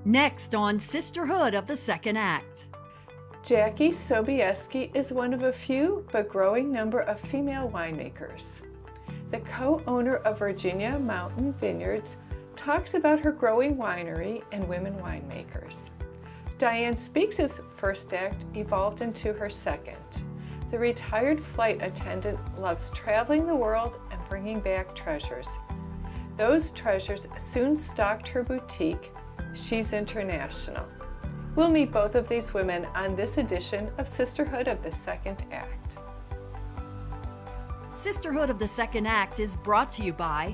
Next on Sisterhood of the Second Act. Jacqui Sobieski is one of a few but growing number of female winemakers. The co-owner of Virginia Mountain Vineyards talks about her growing winery and women winemakers. Diane Speaks' first act evolved into her second. The retired flight attendant loves traveling the world and bringing back treasures. Those treasures soon stocked her boutique, She's International. We'll meet both of these women on this edition of Sisterhood of the Second Act. Sisterhood of the Second Act is brought to you by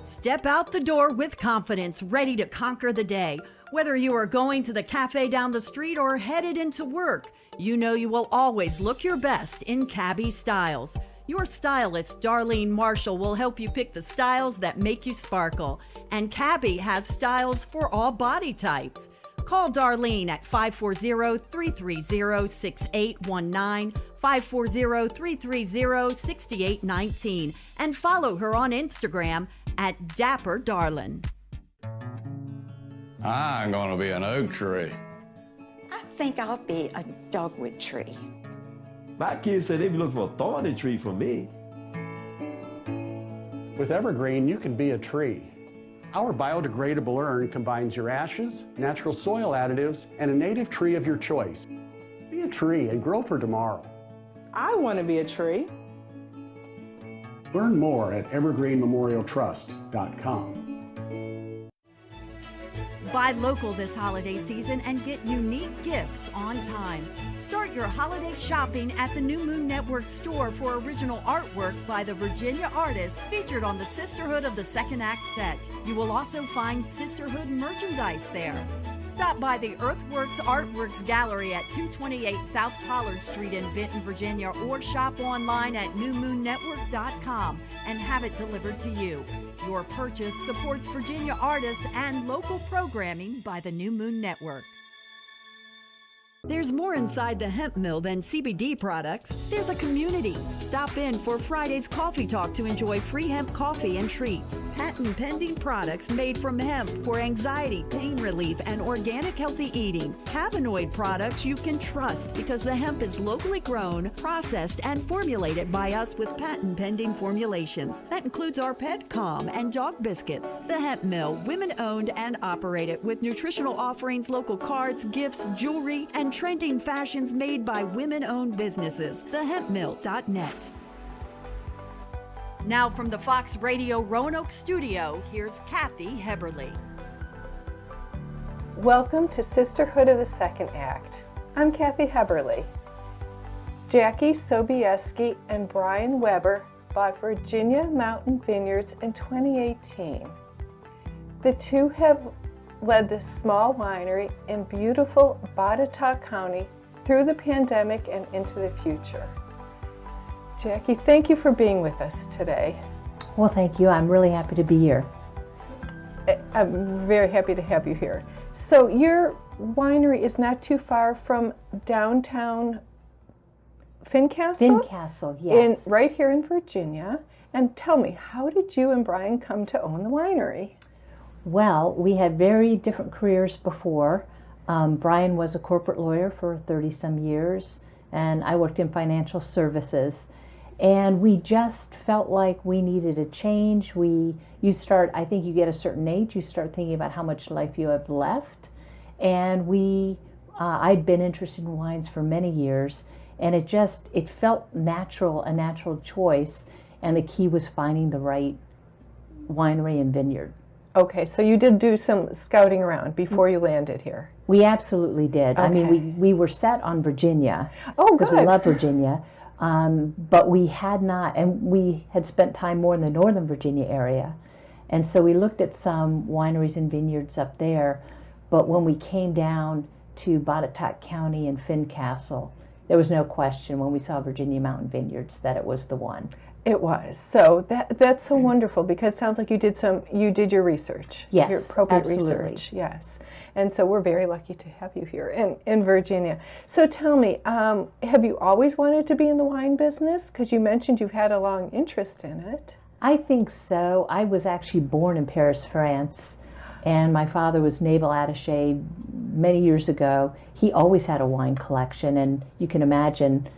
Step out the door with confidence, ready to conquer the day. Whether you are going to the cafe down the street or headed into work, you know you will always look your best in Cabby Styles. Your stylist, Darlene Marshall, will help you pick the styles that make you sparkle. And Cabby has styles for all body types. Call Darlene at 540-330-6819, 540-330-6819, and follow her on Instagram at Dapper Darlin. I'm gonna be an oak tree. I think I'll be a dogwood tree. My kids said they'd be looking for a thorny tree for me. With Evergreen, you can be a tree. Our biodegradable urn combines your ashes, natural soil additives, and a native tree of your choice. Be a tree and grow for tomorrow. I want to be a tree. Learn more at evergreenmemorialtrust.com. Buy local this holiday season and get unique gifts on time. Start your holiday shopping at the New Moon Network store for original artwork by the Virginia artists featured on the Sisterhood of the Second Act set. You will also find Sisterhood merchandise there. Stop by the Earthworks Artworks Gallery at 228 South Pollard Street in Vinton, Virginia, or shop online at newmoonnetwork.com and have it delivered to you. Your purchase supports Virginia artists and local programming by the New Moon Network. There's more inside the hemp mill than CBD products. There's a community. Stop in for Friday's Coffee Talk to enjoy free hemp coffee and treats. Patent-pending products made from hemp for anxiety, pain relief, and organic healthy eating. Cannabinoid products you can trust because the hemp is locally grown, processed, and formulated by us with patent-pending formulations. That includes our Pet Calm and dog biscuits. The Hemp Mill, women-owned and operated with nutritional offerings, local cards, gifts, jewelry, and trending fashions made by women-owned businesses. TheHempMill.net. Now from the Fox Radio Roanoke studio, here's Kathy Heberle. Welcome to Sisterhood of the Second Act. I'm Kathy Heberle. Jacqui Sobieski and Brian Weber bought Virginia Mountain Vineyards in 2018. The two have led this small winery in beautiful Botetourt County through the pandemic and into the future. Jacqui, thank you for being with us today. Well, thank you. I'm really happy to be here. I'm very happy to have you here. So your winery is not too far from downtown Fincastle? Fincastle, yes. Right here in Virginia. And tell me, how did you and Brian come to own the winery? Well, we had very different careers before. Brian was a corporate lawyer for 30-some years, and I worked in financial services. And we just felt like we needed a change. I think you get a certain age, you start thinking about how much life you have left. And I'd been interested in wines for many years, and it felt natural, a natural choice. And the key was finding the right winery and vineyard. Okay, so you did do some scouting around before you landed here. We absolutely did. Okay. I mean, we were set on Virginia. Oh, good. Because we love Virginia. But we had not, and we had spent time more in the Northern Virginia area. And so we looked at some wineries and vineyards up there. But when we came down to Botetourt County and Fincastle, there was no question when we saw Virginia Mountain Vineyards that it was the one. It was. So that's so wonderful, because it sounds like you did your research. Yes, your appropriate absolutely. research. Yes. And so we're very lucky to have you here in Virginia. So tell me, have you always wanted to be in the wine business? Because you mentioned you've had a long interest in it. I think so. I was actually born in Paris, France. And my father was naval attaché many years ago. He always had a wine collection, and you can imagine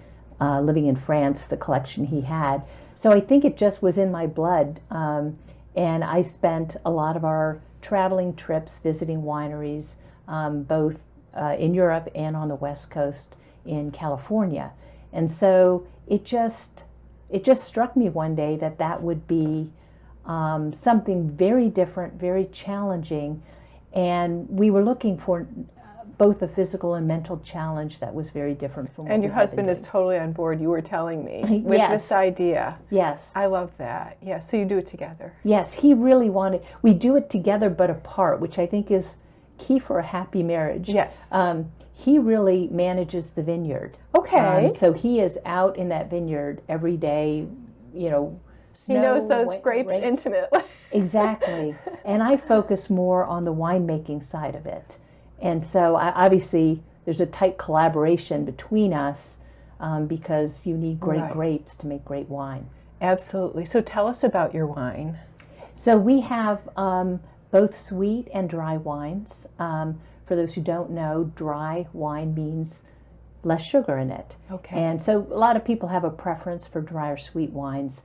living in France, the collection he had. So I think it just was in my blood. And I spent a lot of our traveling trips visiting wineries, both in Europe and on the West Coast in California. And so it just struck me one day that that would be something very different, very challenging. And we were looking for both a physical and mental challenge that was very different from what And your we had been husband is doing. totally on board, you were telling me, with Yes. this idea. Yes. I love that. Yeah, so you do it together. Yes, he really wanted, we do it together but apart, which I think is key for a happy marriage. Yes. He really manages the vineyard. Okay. So he is out in that vineyard every day, you know. He knows snow, those grapes rain. intimately. Exactly. And I focus more on the winemaking side of it. And so obviously there's a tight collaboration between us because you need great Right. grapes to make great wine. Absolutely. So tell us about your wine. So we have both sweet and dry wines. For those who don't know, dry wine means less sugar in it. Okay. And so a lot of people have a preference for dry or sweet wines.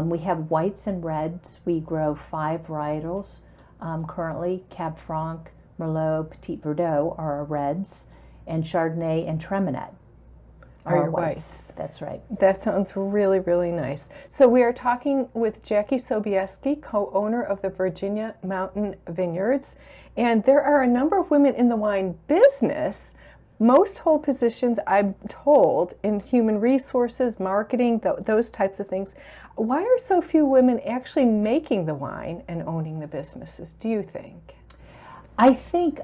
We have whites and reds. We grow 5 varietals currently. Cab Franc, Merlot, Petit Verdot are our reds, and Chardonnay and Treminette Are our your whites. That's right. That sounds really, really nice. So we are talking with Jacqui Sobieski, co-owner of the Virginia Mountain Vineyards. And there are a number of women in the wine business. Most hold positions, I'm told, in human resources, marketing, those types of things. Why are so few women actually making the wine and owning the businesses, do you think? I think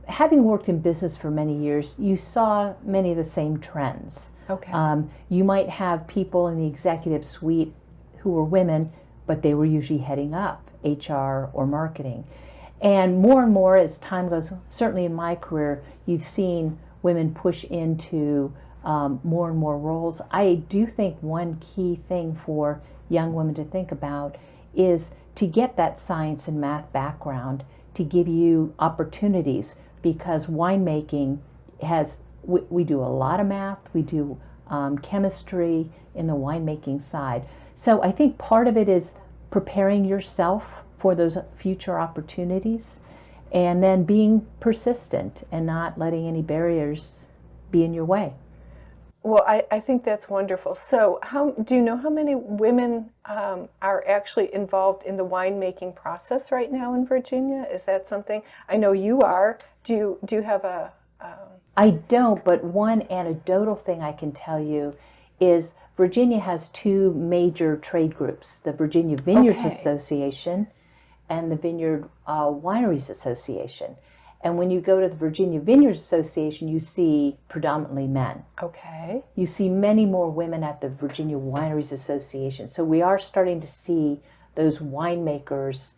having worked in business for many years, you saw many of the same trends. Okay. You might have people in the executive suite who were women, but they were usually heading up HR or marketing. And more as time goes, certainly in my career, you've seen women push into more and more roles. I do think one key thing for young women to think about is to get that science and math background to give you opportunities, because winemaking has, we do a lot of math, we do chemistry in the winemaking side. So I think part of it is preparing yourself for those future opportunities, and then being persistent and not letting any barriers be in your way. Well, I think that's wonderful. So do you know how many women are actually involved in the winemaking process right now in Virginia? Is that something? I know you are. Do you have a... I don't, but one anecdotal thing I can tell you is Virginia has 2 major trade groups, the Virginia Vineyards Okay. Association and the Vineyard Wineries Association. And when you go to the Virginia Vineyards Association, you see predominantly men. Okay. You see many more women at the Virginia Wineries Association. So we are starting to see those winemakers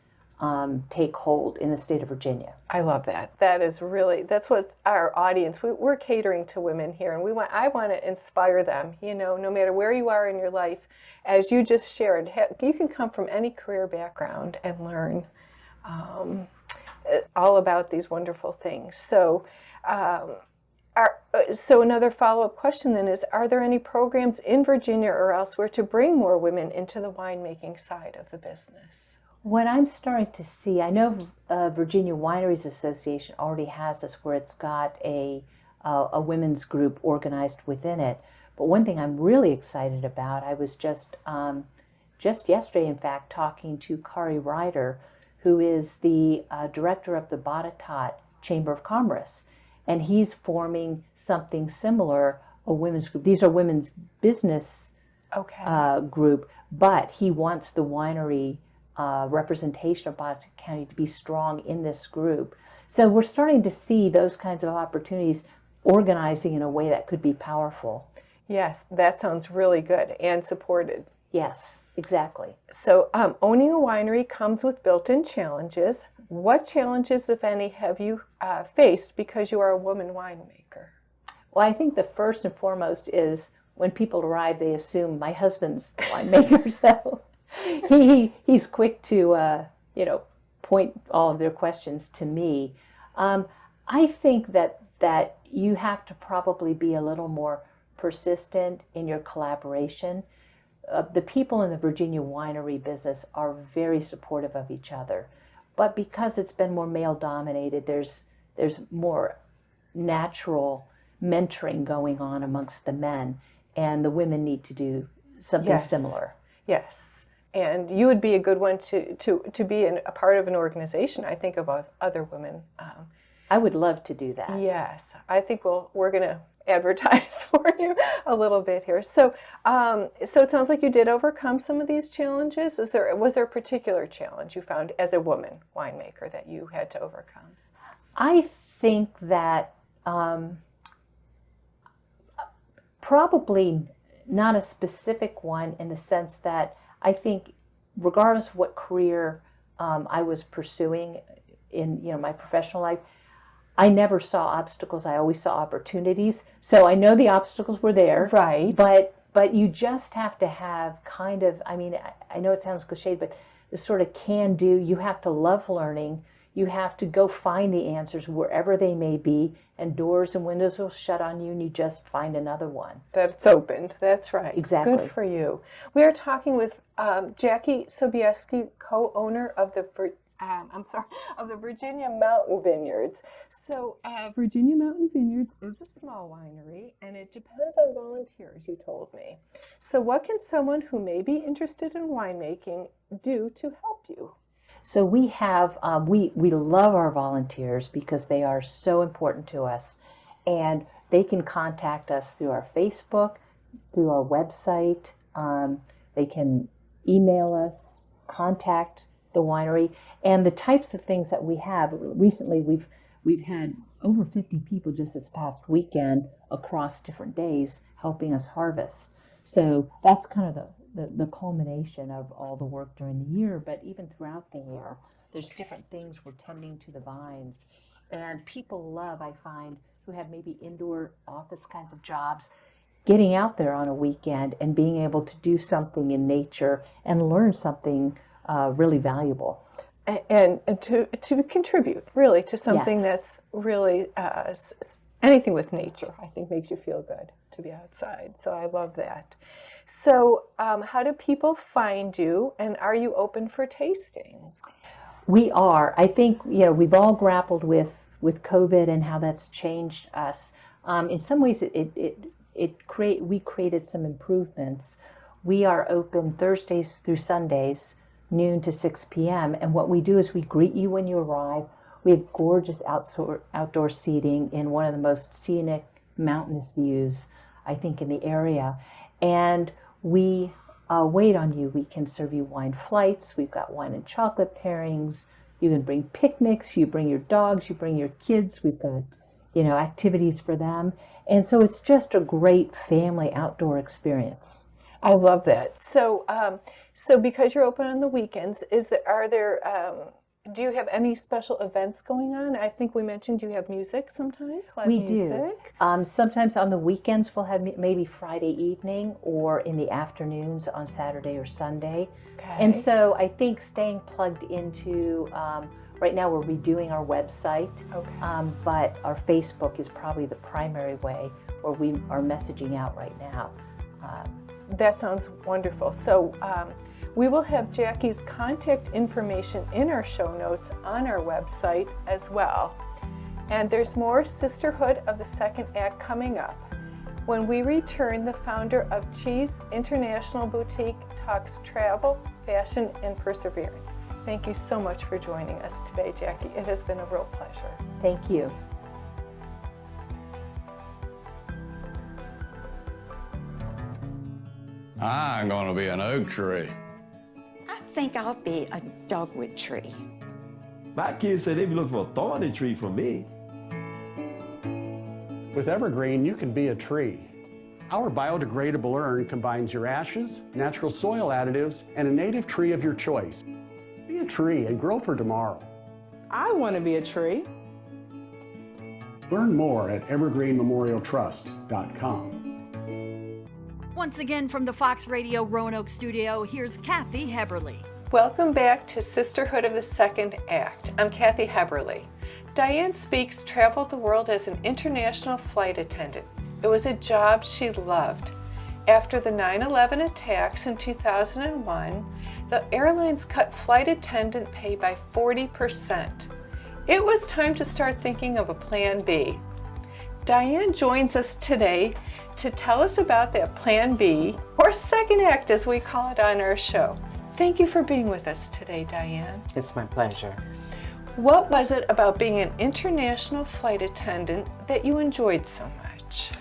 take hold in the state of Virginia. I love that. That's what our audience, we're catering to women here, and I want to inspire them, no matter where you are in your life. As you just shared, you can come from any career background and learn all about these wonderful things. So, so another follow-up question then is, are there any programs in Virginia or elsewhere to bring more women into the winemaking side of the business? What I'm starting to see, I know Virginia Wineries Association already has this where it's got a women's group organized within it. But one thing I'm really excited about, I was just yesterday, in fact, talking to Kari Ryder, who is the director of the Botetourt Chamber of Commerce. And he's forming something similar, a women's group. These are women's business group, but he wants the winery representation of Botetourt County to be strong in this group. So we're starting to see those kinds of opportunities organizing in a way that could be powerful. Yes, that sounds really good and supported. Yes, exactly. So owning a winery comes with built-in challenges. What challenges, if any, have you faced because you are a woman winemaker? Well, I think the first and foremost is when people arrive, they assume my husband's the winemaker, so he's quick to point all of their questions to me. I think that you have to probably be a little more persistent in your collaboration. The people in the Virginia winery business are very supportive of each other, but because it's been more male dominated, there's more natural mentoring going on amongst the men, and the women need to do something similar. Yes. And you would be a good one to be a part of an organization, I think, of other women. I would love to do that. Yes. I think we're going to advertise for you a little bit here. So it sounds like you did overcome some of these challenges. Was there a particular challenge you found as a woman winemaker that you had to overcome? I think that probably not a specific one, in the sense that I think regardless of what career I was pursuing in my professional life, I never saw obstacles. I always saw opportunities. So I know the obstacles were there. Right. But you just have to have kind of, I know it sounds cliched, but the sort of can do. You have to love learning. You have to go find the answers wherever they may be, and doors and windows will shut on you, and you just find another one. That's opened. That's right. Exactly. Good for you. We are talking with Jacqui Sobieski, co-owner of the Virginia Mountain Vineyards. So Virginia Mountain Vineyards is a small winery, and it depends on volunteers, you told me. So what can someone who may be interested in winemaking do to help you? So we have, we love our volunteers because they are so important to us, and they can contact us through our Facebook, through our website. They can email us, contact the winery, and the types of things that we have. Recently, we've had over 50 people just this past weekend across different days helping us harvest. So that's kind of the culmination of all the work during the year, but even throughout the year, there's different things we're tending to the vines. And people love, I find, who have maybe indoor office kinds of jobs, getting out there on a weekend and being able to do something in nature and learn something really valuable. And to contribute, really, to something that's really, anything with nature, I think, makes you feel good to be outside. So I love that. So how do people find you, and are you open for tastings? We are. I think, we've all grappled with COVID and how that's changed us. In some ways, we created some improvements. We are open Thursdays through Sundays, noon to 6 p.m. And what we do is we greet you when you arrive. We have gorgeous outdoor seating in one of the most scenic mountainous views, I think, in the area. And we wait on you. We can serve you wine flights. We've got wine and chocolate pairings. You can bring picnics. You bring your dogs. You bring your kids. We've got, activities for them. And so it's just a great family outdoor experience. I love that. So, so because you're open on the weekends, do you have any special events going on? I think we mentioned you have music sometimes. We do. Sometimes on the weekends we'll have maybe Friday evening, or in the afternoons on Saturday or Sunday. Okay. And so I think staying plugged into, right now we're redoing our website, but our Facebook is probably the primary way where we are messaging out right now. That sounds wonderful. So we will have Jacqui's contact information in our show notes on our website as well. And there's more Sisterhood of the Second Act coming up. When we return, the founder of Cheese International Boutique talks travel, fashion, and perseverance. Thank you so much for joining us today, Jacqui. It has been a real pleasure. Thank you. I'm going to be an oak tree. I think I'll be a dogwood tree. My kids say they be looking for a thorny tree for me. With Evergreen, you can be a tree. Our biodegradable urn combines your ashes, natural soil additives, and a native tree of your choice. Be a tree and grow for tomorrow. I want to be a tree. Learn more at evergreenmemorialtrust.com. Once again from the Fox Radio Roanoke studio, here's Kathy Heberle. Welcome back to Sisterhood of the Second Act. I'm Kathy Heberle. Diane Speaks traveled the world as an international flight attendant. It was a job she loved. After the 9/11 attacks in 2001, the airlines cut flight attendant pay by 40%. It was time to start thinking of a plan B. Diane joins us today to tell us about that plan B, or second act as we call it on our show. Thank you for being with us today, Diane. It's my pleasure. What was it about being an international flight attendant that you enjoyed so much?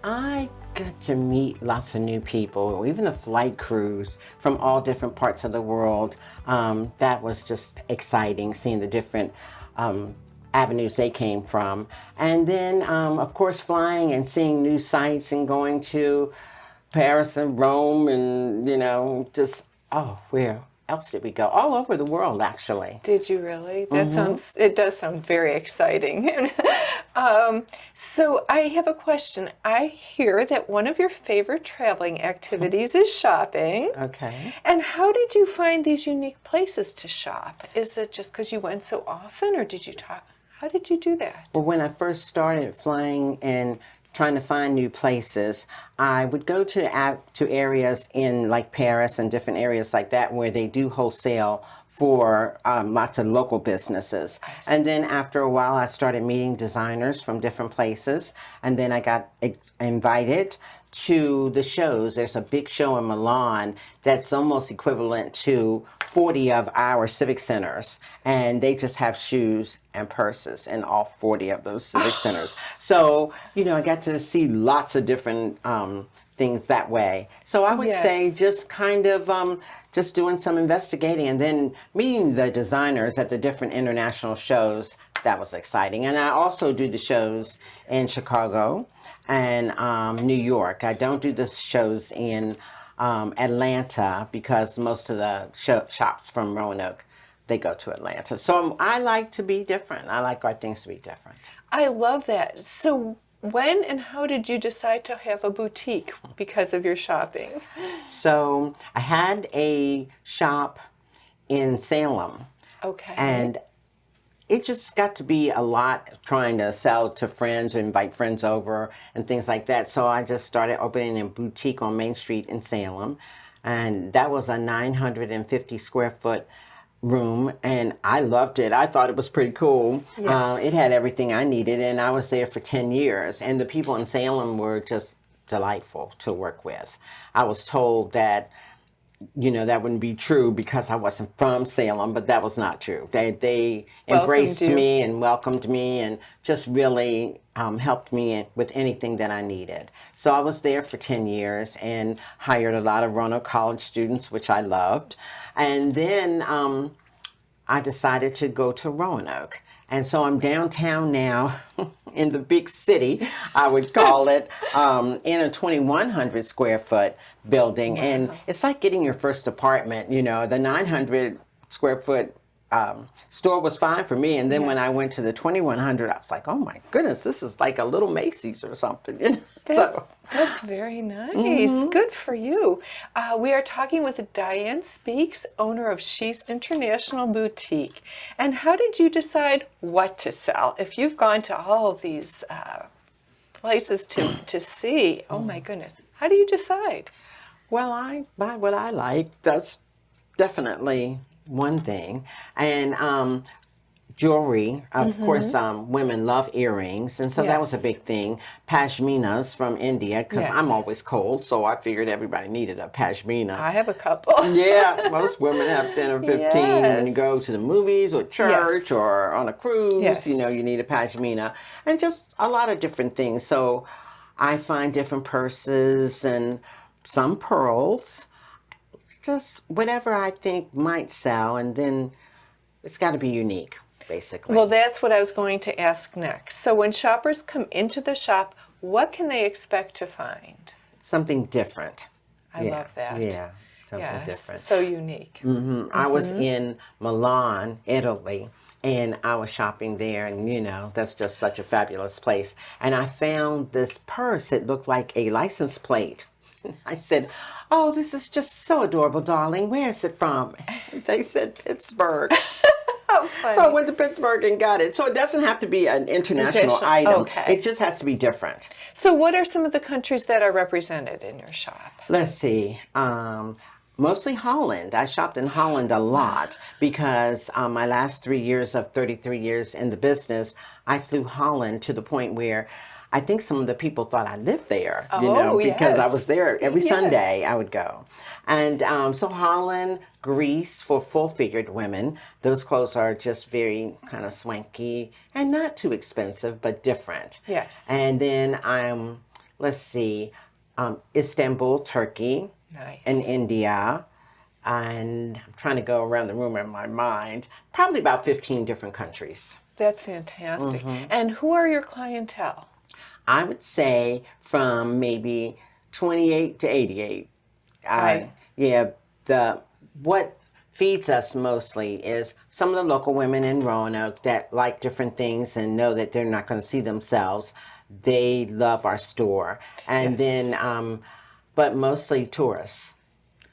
I got to meet lots of new people, even the flight crews from all different parts of the world. That was just exciting, seeing the different avenues they came from. And then, of course, flying and seeing new sights and going to Paris and Rome and, just, where else did we go? All over the world, actually. Did you really? It does sound very exciting. So I have a question. I hear that one of your favorite traveling activities is shopping. Okay. And how did you find these unique places to shop? Is it just because you went so often, or how did you do that? Well, when I first started flying and trying to find new places, I would go to areas in like Paris and different areas like that where they do wholesale for lots of local businesses. And then after a while, I started meeting designers from different places, and then I got invited to the shows. There's a big show in Milan that's almost equivalent to 40 of our civic centers, and they just have shoes and purses in all 40 of those civic centers. So, I got to see lots of different things that way. So I would say just kind of just doing some investigating and then meeting the designers at the different international shows. That was exciting. And I also do the shows in Chicago and New York. I don't do the shows in Atlanta because most of the shops from Roanoke, they go to Atlanta. So I like to be different. I like our things to be different. I love that. So when and how did you decide to have a boutique because of your shopping? So I had a shop in Salem. Okay. And it just got to be a lot trying to sell to friends or invite friends over and things like that. So I just started opening a boutique on Main Street in Salem. And that was a 950 square foot room, and I loved it. I thought it was pretty cool. Yes. It had everything I needed, and I was there for 10 years. And the people in Salem were just delightful to work with. I was told that that wouldn't be true because I wasn't from Salem, but that was not true. They embraced me and welcomed me and just really helped me with anything that I needed. So I was there for 10 years and hired a lot of Roanoke College students, which I loved. And then I decided to go to Roanoke. And so I'm downtown now in the big city, I would call it, in a 2,100 square foot building. Wow. And it's like getting your first apartment. The 900 square foot store was fine for me. And then when I went to the 2,100, I was like, oh my goodness, this is like a little Macy's or something. That's very nice. Mm-hmm. Good for you. We are talking with Diane Speaks, owner of She's International Boutique. And how did you decide what to sell? If you've gone to all of these places to see, oh my goodness, how do you decide? Well, I buy what I like. That's definitely one thing. And jewelry, of course, women love earrings, and so that was a big thing. Pashminas from India, because I'm always cold, so I figured everybody needed a pashmina. I have a couple. Yeah, most women have 10 or 15 when you go to the movies or church or on a cruise, you need a pashmina, and just a lot of different things. So I find different purses and some pearls, just whatever I think might sell, and then it's got to be unique, basically. Well, that's what I was going to ask next. So when shoppers come into the shop, what can they expect to find? Something different. I love that. Yeah, something different. So unique. Mm-hmm. I was in Milan, Italy, and I was shopping there, and that's just such a fabulous place. And I found this purse that looked like a license plate. I said, "Oh, this is just so adorable, darling. Where is it from?" They said, "Pittsburgh." How funny. So I went to Pittsburgh and got it. So it doesn't have to be an international item. Okay. It just has to be different. So what are some of the countries that are represented in your shop? Let's see. Mostly Holland. I shopped in Holland a lot because my last 3 years of 33 years in the business, I flew Holland to the point where I think some of the people thought I lived there, because I was there every Sunday. I would go. And so Holland, Greece for full-figured women. Those clothes are just very kind of swanky and not too expensive, but different. Yes. And then let's see, Istanbul, Turkey. Nice. In India, and I'm trying to go around the room in my mind, probably about 15 different countries. That's fantastic. And who are your clientele? I would say from maybe 28 to 88. Right. What feeds us mostly is some of the local women in Roanoke that like different things and know that they're not going to see themselves. They love our store. And then but mostly tourists,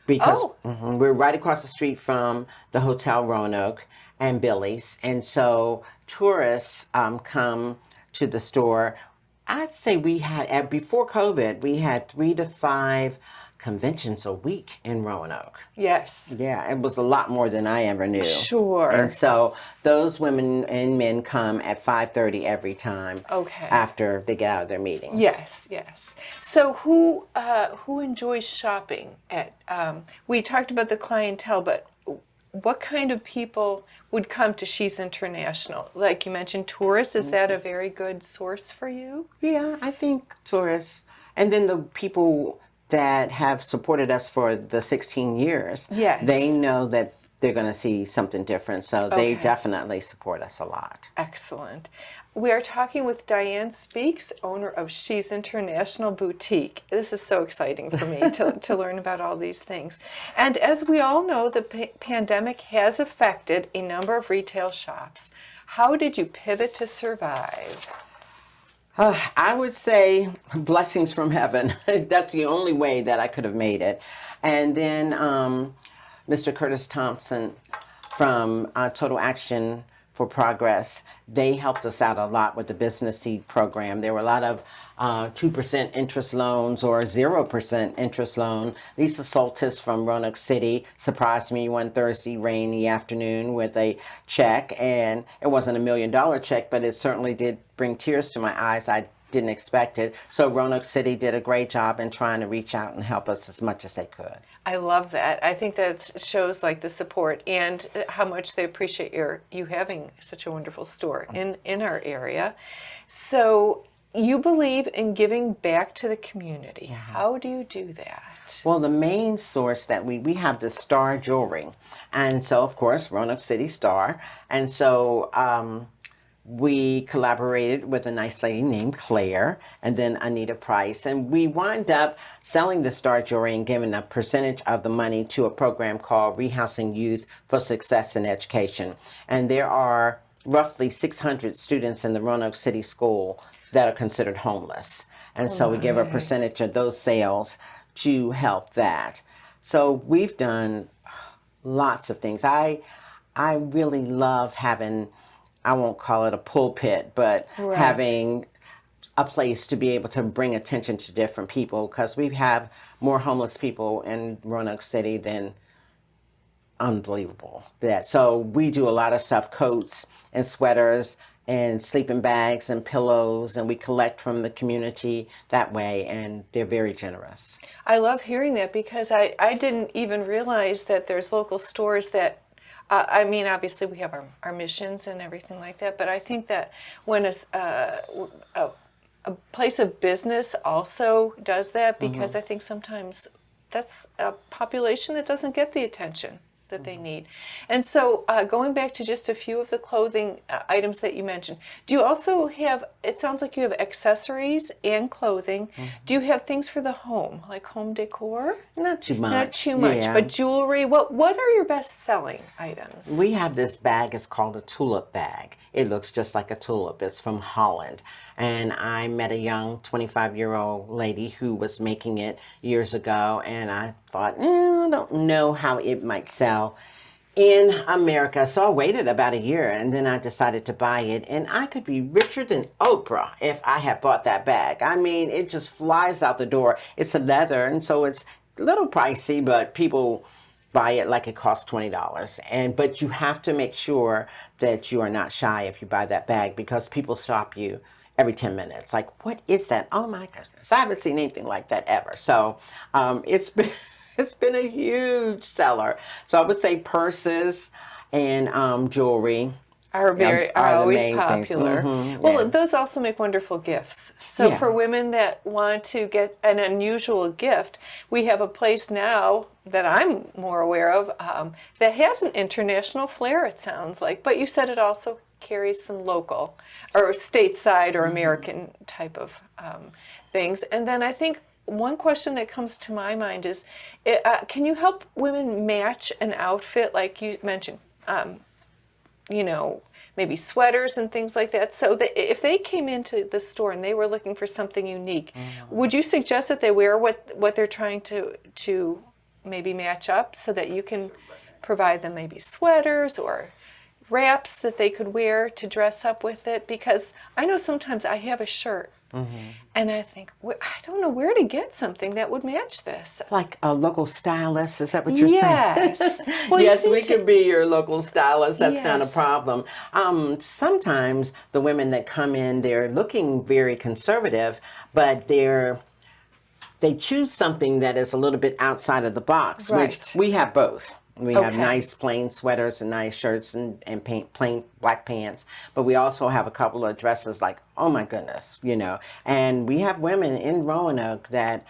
because we're right across the street from the Hotel Roanoke and Billy's, and so tourists come to the store. I'd say we had, before COVID, we had 3 to 5 conventions a week in Roanoke. Yes. Yeah, it was a lot more than I ever knew. Sure. And so those women and men come at 5:30 every time. Okay. After they get out of their meetings. Yes, yes. So who enjoys shopping at? We talked about the clientele, but what kind of people would come to She's International? Like you mentioned, tourists. Is that a very good source for you? Yeah, I think tourists, and then the people that have supported us for the 16 years, they know that they're going to see something different, so they definitely support us a lot. Excellent. We are talking with Diane Speaks, owner of She's International Boutique. This is so exciting for me to learn about all these things. And as we all know, the pandemic has affected a number of retail shops. How did you pivot to survive? I would say blessings from heaven. That's the only way that I could have made it. And then Mr. Curtis Thompson from Total Action for Progress, they helped us out a lot with the Business Seed Program. There were a lot of 2% interest loans or 0% interest loan. Lisa Soltis from Roanoke City surprised me one Thursday rainy afternoon with a check, and it wasn't $1 million check, but it certainly did bring tears to my eyes. I didn't expect it. So Roanoke City did a great job in trying to reach out and help us as much as they could. I love that. I think that shows like the support and how much they appreciate you having such a wonderful store in our area. So you believe in giving back to the community. How do you do that? Well, the main source that we have the Star Jewelry. And so, of course, Roanoke City Star. And so we collaborated with a nice lady named Claire and then Anita Price. And we wound up selling the Star Jewelry and giving a percentage of the money to a program called Rehousing Youth for Success in Education. And there are roughly 600 students in the Roanoke City School that are considered homeless. And so we give a percentage of those sales to help that. So we've done lots of things. I really love having, I won't call it a pulpit, but having a place to be able to bring attention to different people, because we have more homeless people in Roanoke City than unbelievable. So we do a lot of stuff, coats and sweaters and sleeping bags and pillows, and we collect from the community that way, and they're very generous. I love hearing that because I didn't even realize that there's local stores that I mean, obviously we have our missions and everything like that, but I think that when a place of business also does that, because I think sometimes that's a population that doesn't get the attention that they need. And so going back to just a few of the clothing items that you mentioned, do you also have, it sounds like you have accessories and clothing. Do you have things for the home, like home decor? Not too much. Not too much, but jewelry. What are your best selling items? We have this bag, it's called a tulip bag. It looks just like a tulip. It's from Holland. And I met a young 25-year-old lady who was making it years ago, and I thought, I don't know how it might sell in America. So I waited about a year, and then I decided to buy it, and I could be richer than Oprah if I had bought that bag. I mean, it just flies out the door. It's a leather, and so it's a little pricey, but people buy it like it costs $20. But you have to make sure that you are not shy if you buy that bag, because people stop you every 10 minutes. Like, what is that? Oh my goodness, I haven't seen anything like that ever. So it's been a huge seller. So I would say purses and jewelry are always popular. Well, yeah. those also make wonderful gifts. So Yeah. for women that want to get an unusual gift, we have a place now that I'm more aware of that has an international flair, it sounds like. But you said it also carries some local or stateside or American type of things. And then I think one question that comes to my mind is, can you help women match an outfit like you mentioned? Maybe sweaters and things like that. So that if they came into the store and they were looking for something unique, would you suggest that they wear what they're trying to maybe match up, so that you can provide them maybe sweaters or wraps that they could wear to dress up with it? Because I know sometimes I have a shirt and I think, I don't know where to get something that would match this. Like a local stylist, is that what you're saying? Yes. Well, yes, we could be your local stylist. That's not a Yes. problem. Sometimes the women that come in, they're looking very conservative, but they choose something that is a little bit outside of the box, Right. which we have both. We have Okay. nice plain sweaters and nice shirts and plain black pants. But we also have a couple of dresses like, oh my goodness, And we have women in Roanoke that,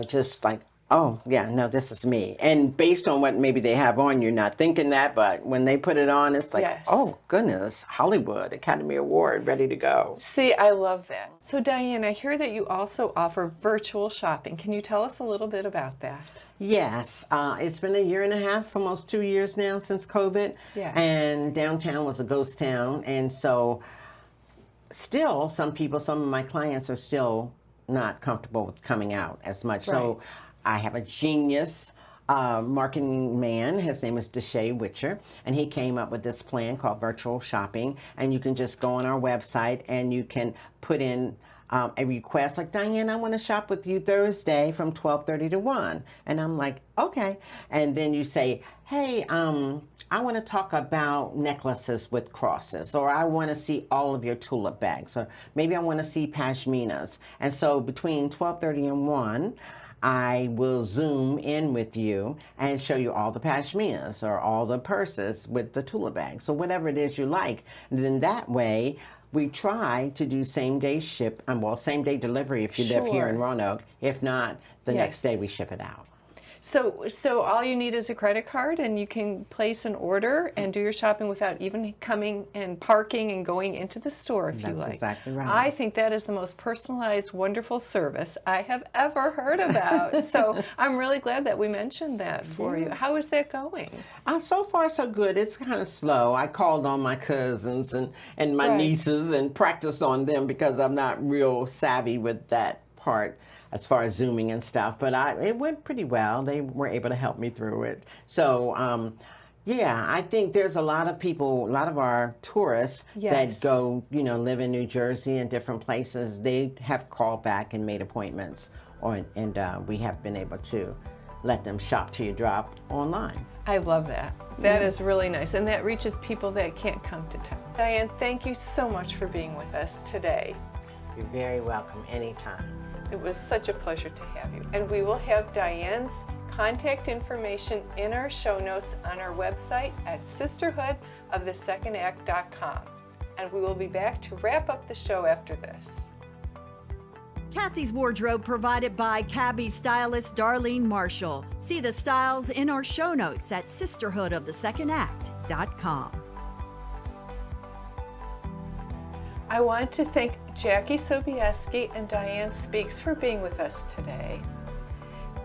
just like, oh yeah, no, this is me. And based on what maybe they have on, you're not thinking that, but when they put it on, it's like, Yes. oh goodness, Hollywood Academy Award, ready to go. See, I love that. So Diane, I hear that you also offer virtual shopping. Can you tell us a little bit about that? Yes, it's been a year and a half, almost 2 years now since COVID. Yes. And downtown was a ghost town. And so still some of my clients are still not comfortable with coming out as much. So Right. I have a genius marketing man. His name is Jacqui Sobieski, and he came up with this plan called virtual shopping. And you can just go on our website and you can put in a request like, Diane, I want to shop with you Thursday from 12:30 to 1. And I'm like, okay. And then you say, hey, I want to talk about necklaces with crosses, or I want to see all of your tulip bags, or maybe I want to see pashminas. And so between 12:30 and 1, I will Zoom in with you and show you all the pashminas or all the purses with the tulip bags. So whatever it is you like. And then that way, we try to do same-day same-day delivery if you live here in Sure. Roanoke. If not, the next Yes. day we ship it out. So all you need is a credit card, and you can place an order and do your shopping without even coming and parking and going into the store if you That's like. exactly right. I think that is the most personalized, wonderful service I have ever heard about. So I'm really glad that we mentioned that for you. How is that going? So far, so good. It's kind of slow. I called on my cousins and my Right. nieces and practiced on them because I'm not real savvy with that part as far as Zooming and stuff. But it went pretty well. They were able to help me through it. So, I think there's a lot of people, a lot of our tourists Yes. that go, live in New Jersey and different places. They have called back and made appointments, and we have been able to let them shop till you drop online. I love that. That is really nice, and that reaches people that can't come to town. Diane, thank you so much for being with us today. You're very welcome anytime. It was such a pleasure to have you. And we will have Diane's contact information in our show notes on our website at sisterhoodofthesecondact.com. And we will be back to wrap up the show after this. Kathy's wardrobe provided by cabbie stylist Darlene Marshall. See the styles in our show notes at sisterhoodofthesecondact.com. I want to thank Jacqui Sobieski and Diane Speaks for being with us today.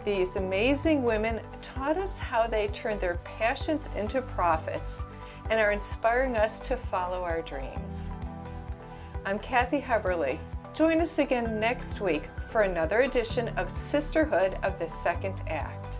These amazing women taught us how they turn their passions into profits and are inspiring us to follow our dreams. I'm Kathy Heberle. Join us again next week for another edition of Sisterhood of the Second Act.